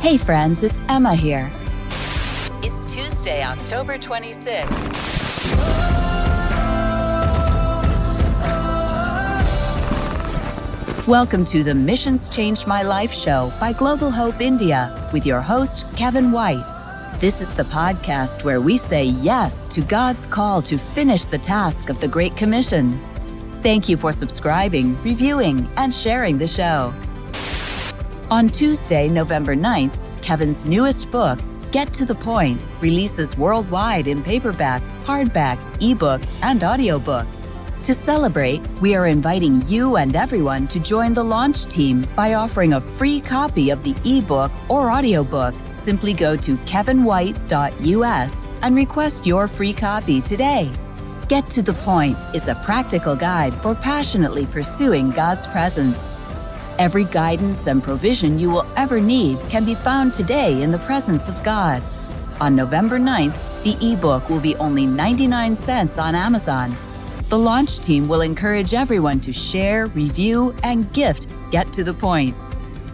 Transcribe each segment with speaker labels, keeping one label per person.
Speaker 1: Hey friends, it's Emma here. It's Tuesday, October 26th. Welcome to the Missions Changed My Life show by Global Hope India with your host, Kevin White. This is the podcast where we say yes to God's call to finish the task of the Great Commission. Thank you for subscribing, reviewing, and sharing the show. On Tuesday, November 9th, Kevin's newest book, Get to the Point, releases worldwide in paperback, hardback, ebook, and audiobook. To celebrate, we are inviting you and everyone to join the launch team by offering a free copy of the ebook or audiobook. Simply go to kevinwhite.us and request your free copy today. Get to the Point is a practical guide for passionately pursuing God's presence. Every guidance and provision you will ever need can be found today in the presence of God. On November 9th, the ebook will be only 99 cents on Amazon. The launch team will encourage everyone to share, review, and gift Get to the Point.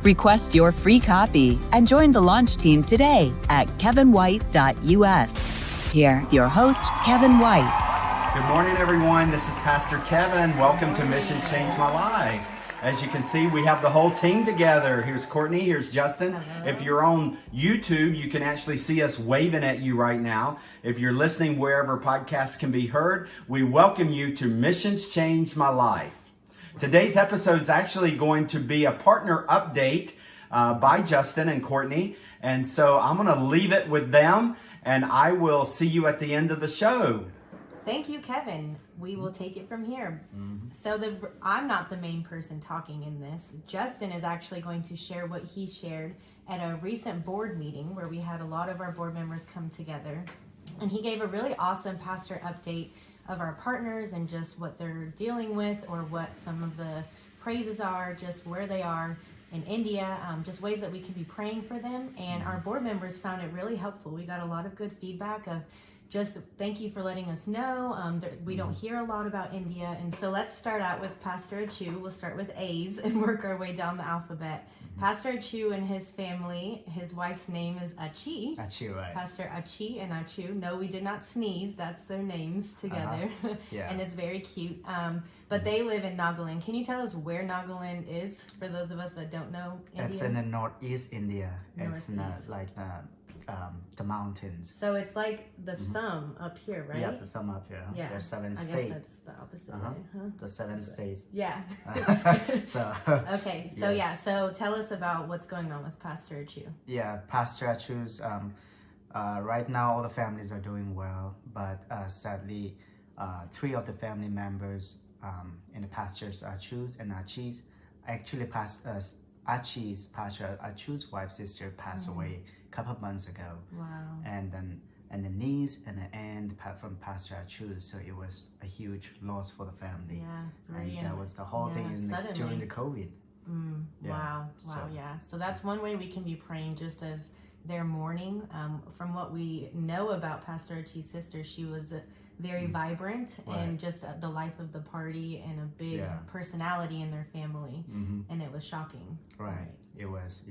Speaker 1: Request your free copy and join the launch team today at kevinwhite.us. Here's your host, Kevin White.
Speaker 2: Good morning, everyone. This is Pastor Kevin. Welcome to Missions Changed My Life. As you can see, we have the whole team together. Here's Kourtney, here's Justin. Hello. If you're on YouTube, you can actually see us waving at you right now. If you're listening wherever podcasts can be heard, we welcome you to Missions Changed My Life. Today's episode is actually going to be a partner update by Justin and Kourtney. And so I'm going to leave it with them, and I will see you at the end of the show.
Speaker 3: Thank you, Kevin. We will take it from here. So I'm not the main person talking in this. Justin is actually going to share what he shared at a recent board meeting where we had a lot of our board members come together. And he gave a really awesome pastor update of our partners and just what they're dealing with, or what some of the praises are, just where they are in India, just ways that we can be praying for them. And our board members found it really helpful. We got a lot of good feedback of just thank you for letting us know. We don't hear a lot about India. And so let's start out with Pastor Achu. We'll start with A's and work our way down the alphabet. Pastor Achu and his family, his wife's name is Achi.
Speaker 4: Achi, right.
Speaker 3: Pastor Achi and Achu. No, we did not sneeze. That's their names together.
Speaker 4: Yeah.
Speaker 3: And it's very cute. But they live in Nagaland. Can you tell us where Nagaland is for those of us that don't know India?
Speaker 4: It's in the northeast India. It's not like the mountains.
Speaker 3: So it's like the thumb up here, right?
Speaker 4: Yeah, the thumb up here.
Speaker 3: Yeah.
Speaker 4: There's 7 states.
Speaker 3: I guess that's the opposite way, huh?
Speaker 4: The 7 states.
Speaker 3: Yeah.
Speaker 4: So.
Speaker 3: Okay. So
Speaker 4: yes.
Speaker 3: yeah. So tell us about what's going on with Pastor Achu.
Speaker 4: Yeah, Pastor Achu's. Right now, all the families are doing well, but sadly, 3 of the family members in the pastors Achu's and Achi's, actually Achi's Pastor Achu's wife's sister passed away a couple of months ago.
Speaker 3: Wow.
Speaker 4: And the niece and the aunt from Pastor Achu, so it was a huge loss for the family.
Speaker 3: Yeah, it's really,
Speaker 4: and that was the whole thing during the COVID.
Speaker 3: Yeah. Wow. Yeah. So that's one way we can be praying, just as they're mourning. From what we know about Pastor Achi's sister, she was very vibrant and just the life of the party and a big personality in their family. And it was shocking.
Speaker 4: Right. It was,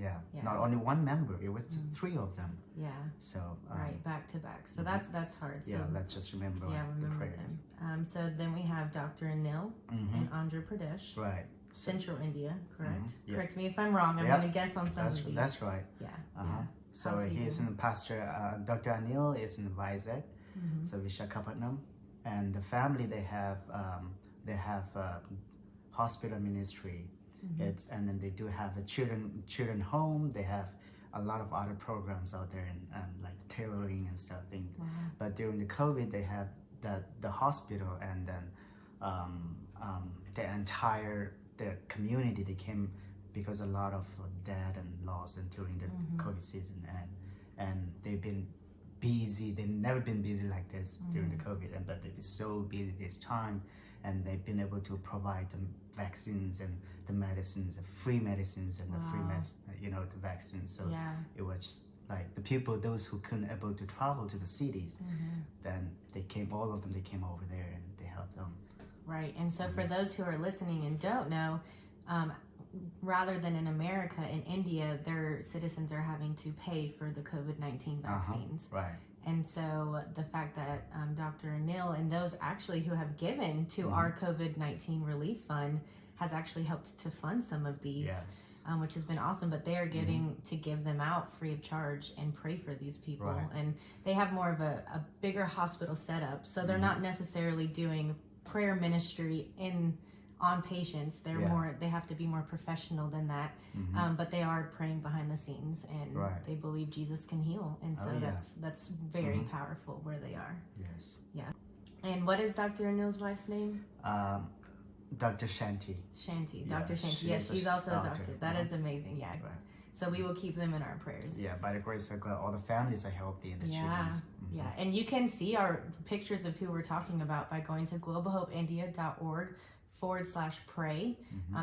Speaker 4: not only one member, it was just 3 of them.
Speaker 3: Yeah.
Speaker 4: So
Speaker 3: back to back. So that's hard. So
Speaker 4: let's just remember the prayers.
Speaker 3: Them. So then we have Dr. Anil in Andhra Pradesh.
Speaker 4: Right.
Speaker 3: Central India, correct?
Speaker 4: Yep.
Speaker 3: Correct me if I'm wrong. I'm going to guess on some of these.
Speaker 4: That's right.
Speaker 3: Yeah.
Speaker 4: So he's in Pastor, Dr. Anil is in Vizag, so Vishakhapatnam. And the family, they have hospital ministry. And then they do have a children home. They have a lot of other programs out there, and like tailoring and stuff. But during the COVID, they have the hospital, and then the community, they came because a lot of death and loss and during the COVID season, and they've been busy. They've never been busy like this during the COVID, but they've been so busy this time, and they've been able to provide the vaccines and the medicines, the free medicines and the the vaccines. So it was like the people, those who couldn't able to travel to the cities, then all of them came over there and they helped them.
Speaker 3: Right. And so for those who are listening and don't know, rather than in America, in India, their citizens are having to pay for the COVID-19 vaccines.
Speaker 4: Right.
Speaker 3: And so the fact that Dr. Anil and those actually who have given to our COVID-19 relief fund has actually helped to fund some of these,
Speaker 4: Yes.
Speaker 3: which has been awesome. But they are getting to give them out free of charge and pray for these people.
Speaker 4: Right.
Speaker 3: And they have more of a bigger hospital setup. So they're not necessarily doing prayer ministry on patients. They're they have to be more professional than that. But they are praying behind the scenes, and they believe Jesus can heal. And so that's very powerful where they are.
Speaker 4: Yes.
Speaker 3: Yeah. And what is Dr. Anil's wife's name?
Speaker 4: Dr. Shanti.
Speaker 3: Shanti.
Speaker 4: Yeah,
Speaker 3: Dr. Shanti.
Speaker 4: she
Speaker 3: Yes,
Speaker 4: is
Speaker 3: she's
Speaker 4: a
Speaker 3: also a
Speaker 4: doctor.
Speaker 3: doctor. That is amazing. Yeah.
Speaker 4: Right.
Speaker 3: So we will keep them in our prayers.
Speaker 4: Yeah, by the grace of God, all the families are healthy and the children.
Speaker 3: Yeah, and you can see our pictures of who we're talking about by going to globalhopeindia.org/pray.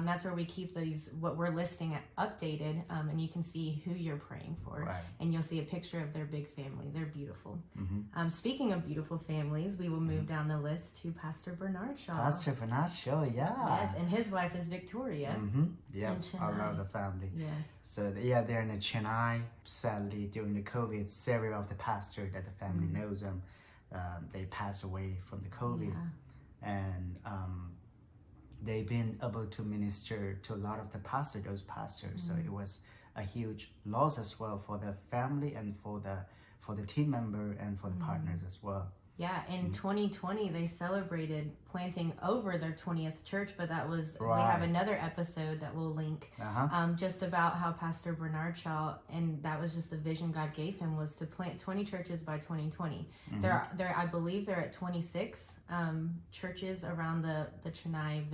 Speaker 3: That's where we keep these, what we're listing updated, and you can see who you're praying for.
Speaker 4: Right.
Speaker 3: And you'll see a picture of their big family. They're beautiful. Speaking of beautiful families, we will move down the list to Pastor Bernard Shaw.
Speaker 4: Pastor Bernard Shaw, yeah.
Speaker 3: Yes, and his wife is Victoria.
Speaker 4: Yeah,
Speaker 3: in
Speaker 4: I
Speaker 3: Chennai.
Speaker 4: love the family.
Speaker 3: Yes.
Speaker 4: So they're in Chennai. Sadly, during the COVID, several of the pastors that the family knows them, they passed away from the COVID, and they've been able to minister to a lot of those pastors. So it was a huge loss as well for the family and for the team member and for the partners as well.
Speaker 3: Yeah, in 2020, they celebrated planting over their 20th church, but that was, we have another episode that we'll link, just about how Pastor Bernard Shaw, and that was just the vision God gave him, was to plant 20 churches by 2020. I believe they're at 26 churches around the Chennai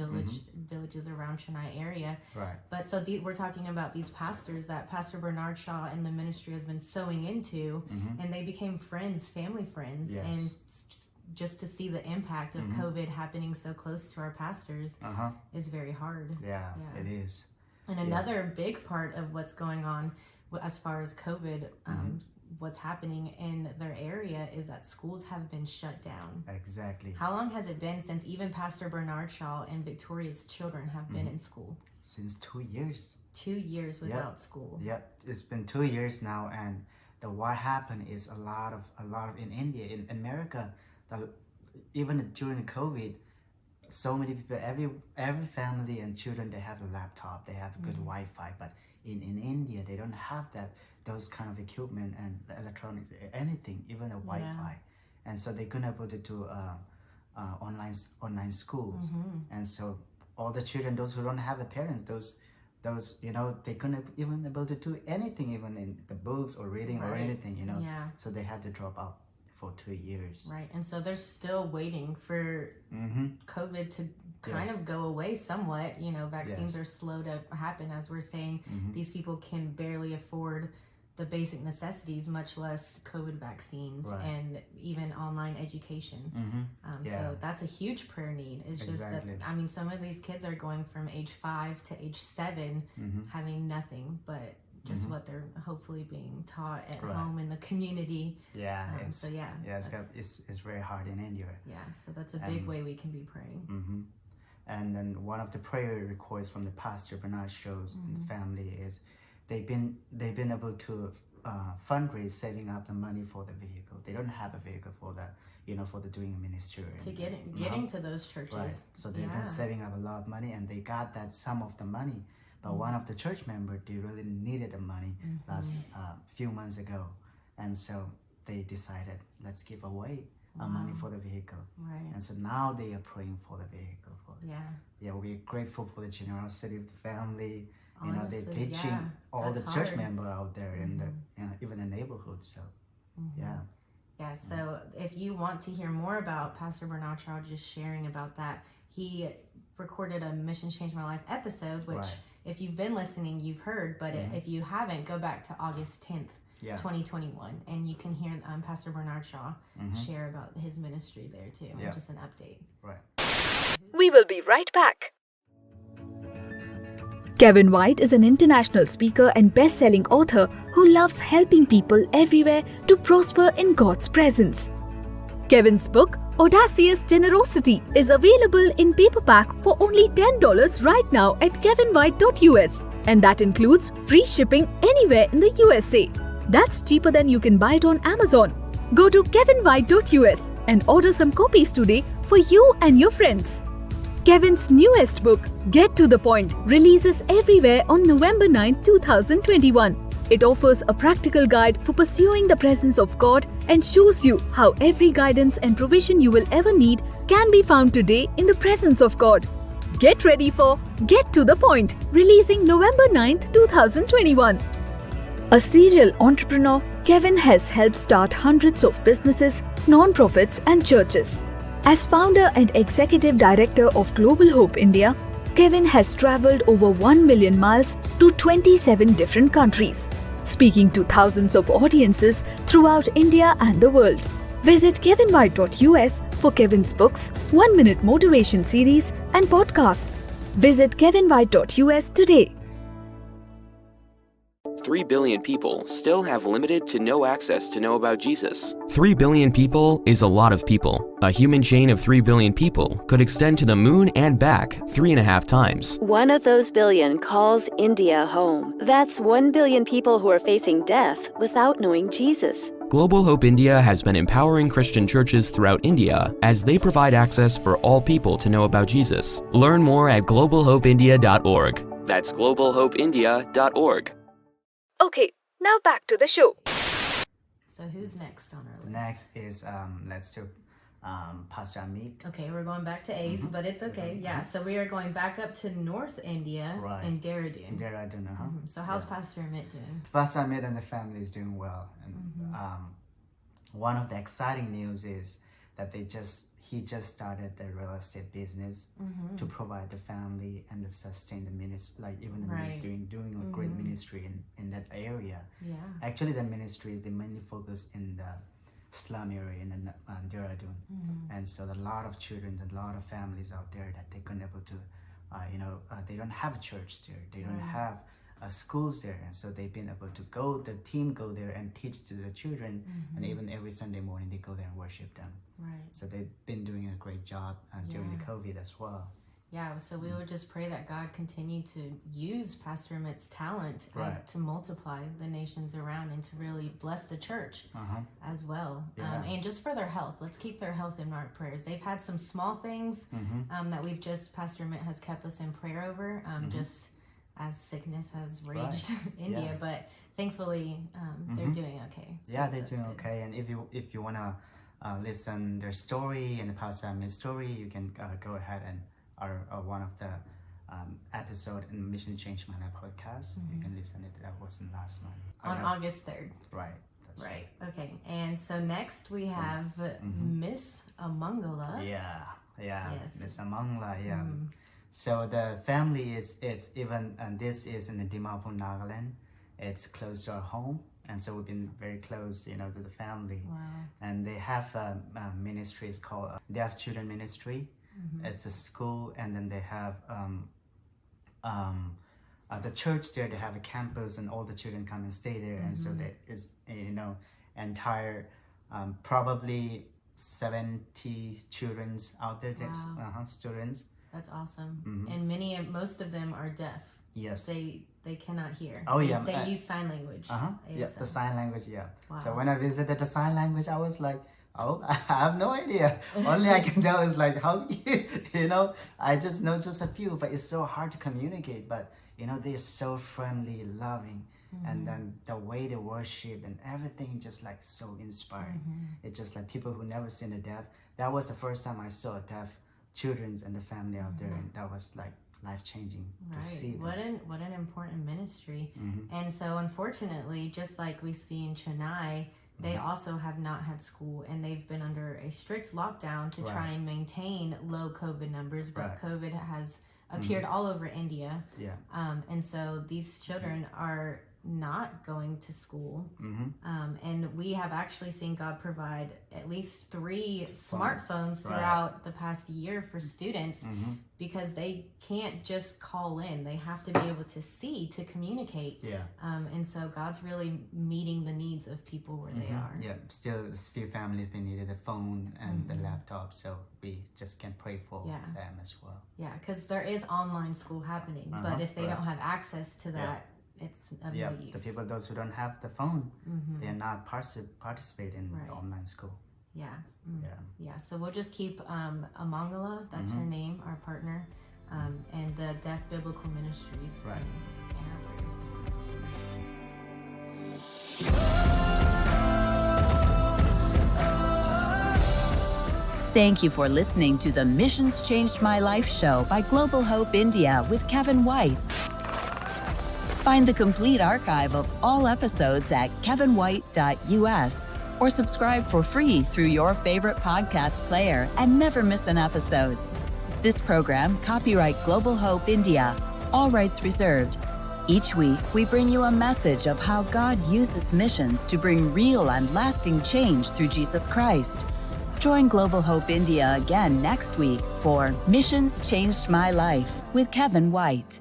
Speaker 3: villages around Chennai area.
Speaker 4: Right.
Speaker 3: But so we're talking about these pastors that Pastor Bernard Shaw and the ministry has been sowing into, and they became friends, family friends, and just to see the impact of COVID happening so close to our pastors is very hard.
Speaker 4: Yeah, it is.
Speaker 3: And another big part of what's going on as far as COVID, what's happening in their area is that schools have been shut down.
Speaker 4: Exactly.
Speaker 3: How long has it been since even Pastor Bernard Shaw and Victoria's children have been in school?
Speaker 4: Since 2 years.
Speaker 3: 2 years without school.
Speaker 4: Yep, it's been 2 years now, and what happened is a lot of in India, in America, even during COVID, so many people, every family and children, they have a laptop, they have good Wi-Fi, but in India they don't have those kind of equipment and the electronics, anything, even a Wi-Fi, and so they couldn't able to do online schools, and so all the children, those who don't have the parents, those they couldn't even able to do anything, even in the books or reading or anything, so they had to drop out for 2 years.
Speaker 3: Right, and so they're still waiting for COVID to kind of go away somewhat. Vaccines are slow to happen, as we're saying. These people can barely afford the basic necessities, much less COVID vaccines and even online education. So that's a huge prayer need. It's just that, some of these kids are going from age 5 to age 7 having nothing but just what they're hopefully being taught at home in the community.
Speaker 4: It's very hard in India.
Speaker 3: So that's a big way we can be praying.
Speaker 4: And then one of the prayer requests from the Pastor Bernard Shaw's family is they've been able to fundraise, saving up the money for the vehicle. They don't have a vehicle for the for the doing ministry.
Speaker 3: To getting to those churches.
Speaker 4: Right. So they've been saving up a lot of money, and they got that some of the money. But one of the church members, they really needed the money last few months ago. And so they decided, let's give away our money for the vehicle.
Speaker 3: Right.
Speaker 4: And so now they are praying for the vehicle. We're grateful for the generosity of the family.
Speaker 3: Honestly,
Speaker 4: they're teaching all the
Speaker 3: that's
Speaker 4: church
Speaker 3: hard.
Speaker 4: members out there in the even the neighborhood. So
Speaker 3: so if you want to hear more about Pastor Bernard Shaw just sharing about that, he recorded a Missions Changed My Life episode, which if you've been listening, you've heard, but if you haven't, go back to August 10th, 2021, and you can hear Pastor Bernard Shaw share about his ministry there too, just an update.
Speaker 4: Right.
Speaker 1: We will be right back. Kevin White is an international speaker and best-selling author who loves helping people everywhere to prosper in God's presence. Kevin's book,
Speaker 5: Audacious Generosity is available in paperback for only $10 right now at kevinwhite.us, and that includes free shipping anywhere in the USA. That's cheaper than you can buy it on Amazon. Go to kevinwhite.us and order some copies today for you and your friends. Kevin's newest book, Get to the Point, releases everywhere on November 9, 2021. It offers a practical guide for pursuing the presence of God and shows you how every guidance and provision you will ever need can be found today in the presence of God. Get ready for Get to the Point, releasing November 9th, 2021. A serial entrepreneur, Kevin has helped start hundreds of businesses, non-profits and churches. As founder and executive director of Global Hope India, Kevin has traveled over 1 million miles to 27 different countries, speaking to thousands of audiences throughout India and the world. Visit kevinwhite.us for Kevin's books, 1-minute motivation series and podcasts. Visit kevinwhite.us today.
Speaker 6: 3 billion people still have limited to no access to know about Jesus. 3 billion people is a lot of people. A human chain of 3 billion people could extend to the moon and back 3.5 times.
Speaker 1: One of those billion calls India home. That's 1 billion people who are facing death without knowing Jesus.
Speaker 6: Global Hope India has been empowering Christian churches throughout India as they provide access for all people to know about Jesus. Learn more at globalhopeindia.org. That's globalhopeindia.org.
Speaker 5: Okay, now back to the show.
Speaker 3: So who's next on our list?
Speaker 4: Next is let's do Pastor Amit.
Speaker 3: Okay, we're going back to Ace, but it's okay. Yeah, so we are going back up to North India in Dehradun.
Speaker 4: Dehradun,
Speaker 3: So how's Pastor Amit doing?
Speaker 4: Pastor Amit and the family is doing well. And one of the exciting news is that he just started the real estate business to provide the family and to sustain the ministry, like even the doing a great ministry in that area.
Speaker 3: Yeah.
Speaker 4: Actually, the ministry is mainly focused in the slum area in Dehradun, and so a lot of children, a lot of families out there that they couldn't able to, they don't have a church there, they don't have schools there, and so they've been able to the team go there and teach to the children, and even every Sunday morning they go there and worship them.
Speaker 3: Right.
Speaker 4: So they've been doing a great job during the COVID as well.
Speaker 3: Yeah, so we would just pray that God continue to use Pastor Amit's talent to multiply the nations around and to really bless the church as well.
Speaker 4: Yeah.
Speaker 3: And just for their health, let's keep their health in our prayers. They've had some small things that Pastor Amit has kept us in prayer over, just as sickness has raged in India, but thankfully they're doing okay. So
Speaker 4: they're doing okay. And if you want to listen their story and the Pastor Amit's story, you can go ahead and one of the episode in Mission Change My Life podcast. You can listen to it. That was in last month.
Speaker 3: On August 3rd.
Speaker 4: Right.
Speaker 3: Right. Okay. And so next we have Miss Amangala.
Speaker 4: Yeah.
Speaker 3: Yes.
Speaker 4: Miss Amangala. Yeah. So the family this is in the Dimapur, Nagaland. It's close to our home, and so we've been very close, to the family.
Speaker 3: Wow.
Speaker 4: And they have a ministry. It's called Deaf Children Ministry. It's a school, and then they have the church there. They have a campus, and all the children come and stay there. And so there is entire probably 70 children's out there.
Speaker 3: Wow.
Speaker 4: Students.
Speaker 3: That's awesome. And most of them are deaf.
Speaker 4: Yes.
Speaker 3: They cannot hear.
Speaker 4: Oh yeah.
Speaker 3: They use sign language.
Speaker 4: Yeah, the sign language. Yeah.
Speaker 3: Wow.
Speaker 4: So when I visited the sign language, I was like, oh, I have no idea. Only I can tell is like how I just know just a few, but it's so hard to communicate. But they're so friendly, loving, and then the way they worship and everything just like so inspiring. It's just like people who never seen a deaf. That was the first time I saw deaf children's and the family out there, and that was like life-changing to see them.
Speaker 3: What an important ministry. And so unfortunately, just like we see in Chennai, they also have not had school, and they've been under a strict lockdown to try and maintain low COVID numbers, but COVID has appeared all over India.
Speaker 4: Yeah.
Speaker 3: And so these children are not going to school. And we have actually seen God provide at least 3 smartphones throughout the past year for students because they can't just call in. They have to be able to see, to communicate. And so God's really meeting the needs of people where they are.
Speaker 4: Yeah, still a few families, they needed a phone and the laptop, so we just can pray for them as well.
Speaker 3: Yeah, because there is online school happening, but if they don't have access to that, it's of no use.
Speaker 4: Those who don't have the phone, they're not participating in the online school.
Speaker 3: Yeah. So we'll just keep Amangala, that's her name, our partner, and the Deaf Biblical Ministries in our prayers.
Speaker 1: Thank you for listening to the Missions Changed My Life show by Global Hope India with Kevin White. Find the complete archive of all episodes at kevinwhite.us or subscribe for free through your favorite podcast player and never miss an episode. This program, copyright Global Hope India, all rights reserved. Each week, we bring you a message of how God uses missions to bring real and lasting change through Jesus Christ. Join Global Hope India again next week for Missions Changed My Life with Kevin White.